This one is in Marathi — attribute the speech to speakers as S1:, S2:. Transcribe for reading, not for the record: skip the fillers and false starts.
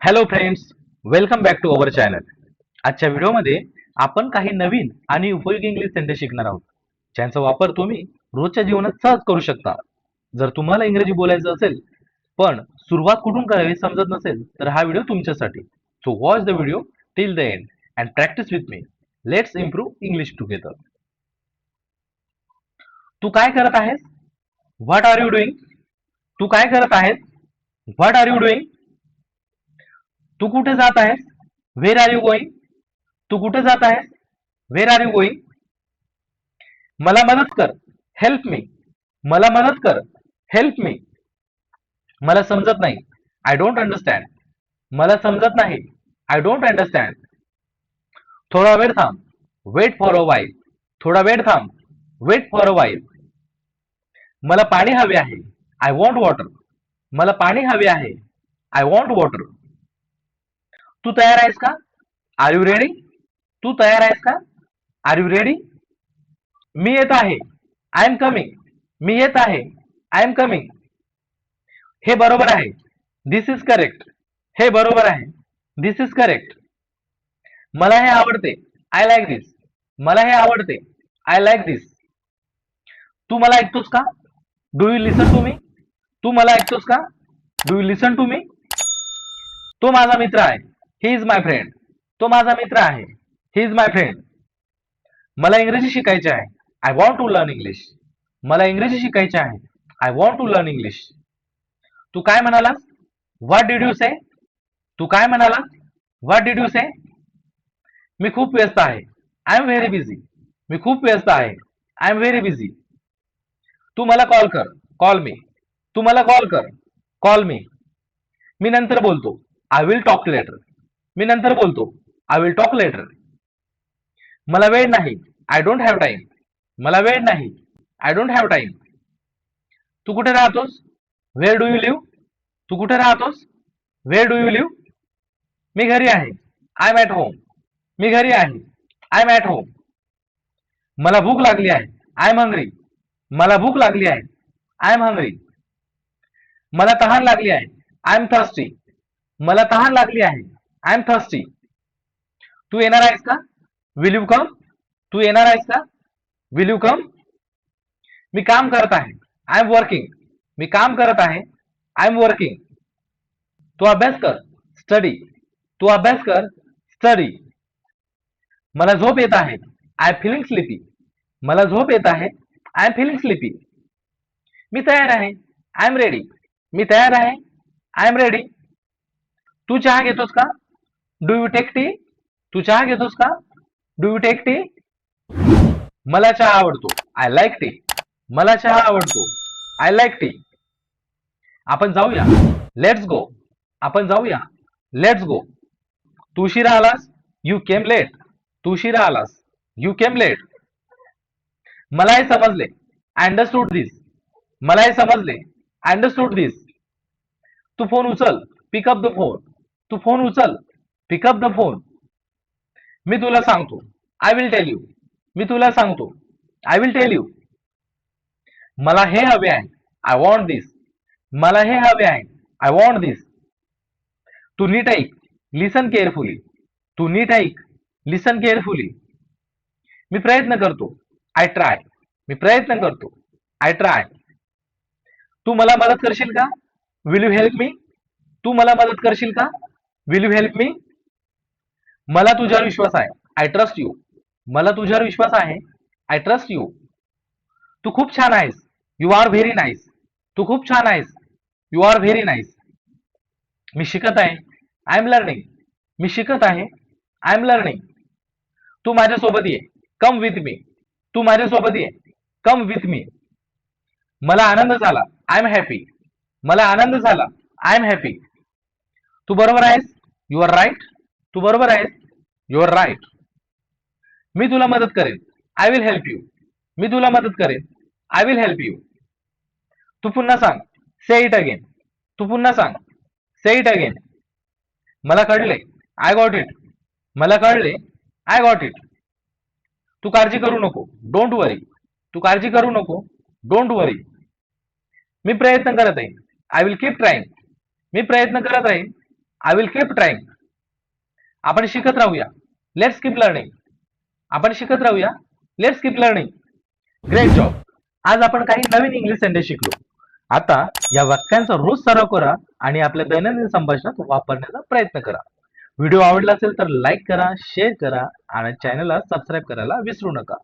S1: Hello friends, welcome back to our channel. आजच्या व्हिडिओमध्ये आपण काही नवीन आणि उपयोगी इंग्लिश सेंटेन्स शिकणार आहोत, ज्यांचा वापर तुम्ही रोजच्या जीवनात सहज करू शकता. जर तुम्हाला इंग्रजी बोलायचं असेल पण सुरुवात कुठून करावी समजत नसेल, तर हा व्हिडिओ तुमच्यासाठी. So watch the video till the end and practice with me. Let's improve English together. तू काय करत आहेस? What are you doing? तू काय करत आहेस? What are you doing? तू कुठे जात आहेस? Where are you going? तू कुठे जात आहेस? Where are you going? मला मदत कर. Help me. मला मदत कर. Help me. मला समजत नाही. I don't understand. मला समजत नाही. I don't understand. थोडा वेळ थांब. Wait for a while. थोडा वेळ थांब. Wait for a while. मला पाणी हवे आहे. I want water. मला पाणी हवे आहे. I want water. तू तयार आहेस का? R you ready? तू तयार आहेस का? R you ready? मी येत आहे. I am coming. मी येत आहे. I am coming. हे बरोबर आहे. दिस इज करेक्ट. हे बरोबर आहे. दिस इज करेक्ट. मला हे आवडते. आय लाईक दिस. मला हे आवडते. आय लाईक दिस. तू मला ऐकतोस का? Do you listen to me? तू मला ऐकतोस का? Do you listen to me? तो माझा मित्र आहे. He is my friend. तो माझा मित्र आहे. He is my friend. मला इंग्रजी शिकायचे आहे. I want to learn English. मला इंग्रजी शिकायचे आहे. I want to learn English. तू काय म्हणालास? What did you say? तू काय म्हणालास? What did you say? मी खूप व्यस्त आहे. I am very busy. मी खूप व्यस्त आहे. I am very busy. तू मला कॉल कर. कॉल मी. तू मला कॉल कर. कॉल मी. मी नंतर बोलतो. I will talk later. मी नंतर बोलतो. I will talk later. मला वेळ नाही. I don't have time. मला वेळ नाही. I don't have time. तू कुठे राहतोस? Where do you live? तू कुठे राहतोस? Where do you live? मी घरी आहे. I am at home. मी घरी आहे. I am at home. मला भूक लागली आहे. I am hungry. मला भूक लागली आहे. I am hungry. मला तहान लागली आहे. I am thirsty. मला तहान लागली आहे. I am thirsty. तू येणार आहेस का? Will you come? तू येणार आहेस का? Will you come? मी काम करत आहे. I am working. मी काम करत आहे. I am working. तू अभ्यास कर. स्टडी. तू अभ्यास कर. स्टडी. मला झोप येत आहे. I am feeling sleepy. मला झोप येत आहे. I am feeling sleepy. मी तयार आहे. I am ready. मी तयार आहे. I am ready. तू चहा घेतोस का? Do you take tea? तू चहा घेतोस का? Do you take tea? मला चहा आवडतो. I like tea. मला चहा आवडतो. I like tea. आपण जाऊया. Let's go. आपण जाऊया. लेट्स गो. तू उशिरा आलास. You came late. तू उशिरा आलास. You came late. मला हे समजले. I understood this. मला हे समजले. I understood this. तू फोन उचल. Pick up the phone. तू फोन उचल. Pick up the phone. मी तुला सांगतो. I will tell you. मी तुला सांगतो. I will tell you. मला हे हवे आहे. I want this. मला हे हवे आहे. आय वॉन्ट दिस. तू नीट ऐक. लिसन केअरफुली. तू नीट ऐक. लिसन केअरफुली. मी प्रयत्न करतो. I try. मी प्रयत्न करतो. I try. तू मला मदत करशील का? Will you help me? तू मला मदत करशील का? Will you help me? मला तुझ्यावर विश्वास आहे. I trust you. मला तुझ्यावर विश्वास आहे. I trust you. तू खूप छान आहेस. You are very nice. तू खूप छान आहेस. You are very nice. मी शिकत आहे. I am learning. मी शिकत आहे. I am learning. तू माझ्यासोबत ये. Come with me. तू माझ्यासोबत ये. Come with me. मला आनंद झाला. I am happy. मला आनंद झाला. I am happy. तू बरोबर आहेस. You R right. तू बरोबर आहेस. You R right. मी तुला मदत करेन. I will help you. मी तुला मदत करेन. I will help you. तू पुन्हा सांग. Say it again. तू पुन्हा सांग. Say it again. मला कळले. I got it. मला कळले. I got it. तू काळजी करू नको. डोंट वरी. तू काळजी करू नको. डोंट वरी. मी प्रयत्न करत आहे. I will keep trying. मी प्रयत्न करत राहीन. I will keep trying. आपण शिकत राहूया. Let's keep learning. आपण शिकत राहूया. Let's keep learning. Great job. आज आपण काही नवीन इंग्लिश सेंटेन्स शिकलो. आता या वाक्यांचा रोज सराव करा आणि आपल्या दैनंदिन संभाषणात वापरण्याचा प्रयत्न करा. व्हिडिओ आवडला असेल तर लाईक करा, शेअर करा आणि चॅनलला सबस्क्राईब करायला विसरू नका.